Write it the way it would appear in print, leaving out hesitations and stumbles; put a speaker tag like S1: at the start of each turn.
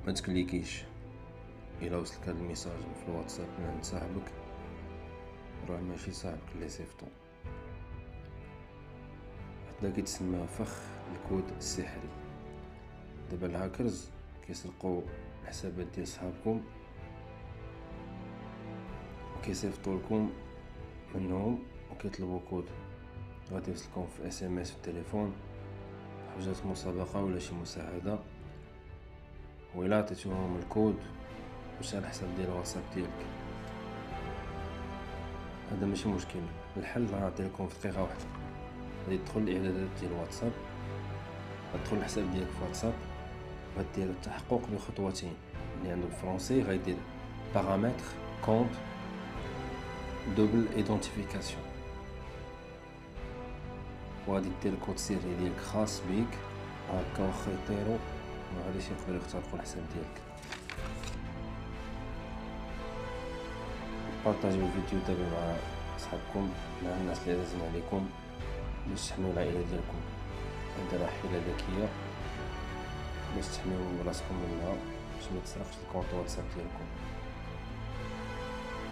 S1: ما تكليكيش الا وصلك هاد الميساج في الواتساب من عند صاحبك، راه ماشي صاحبك اللي صيفطو. هذا كيتسمى فخ الكود السحري. دابا الهاكرز كيسرقوا الحسابات ديال صحابكم وكيصيفطوا لكم منهم وكيطلبوا كود غادي يوصلكم في اس ام اس في التليفون، حاجات مسابقه ولا شي مساعده، وإلا عطيتوهم الكود مشى الحساب ديال الواتساب ديالك. هذا ماشي مشكل، الحل غنعطيه لكم في دقيقه واحده. غادي تدخل الاعدادات ديال الواتساب، غتدخل الحساب ديالك في واتساب، غدير التحقق بخطوتين اللي عنده بالفرنسي، غيدير بارامتر كونت دوبل ايدونتيفيكاسيون، وغادي دير الكود السري ديالك خاص بيك، هكا واخا يطيرو ما غاديش يقدروا يخترقوا الحساب ديالك. بارطاجيو الفيديو دابا مع صحابكم، مع الناس اللي عزيزين عليكم، باش تحميو العائله ديالكم. هذا راه حيلة ذكيه باش تحميو راسكم منها، باش ما تسرقش الكونط واتساب ديالكم.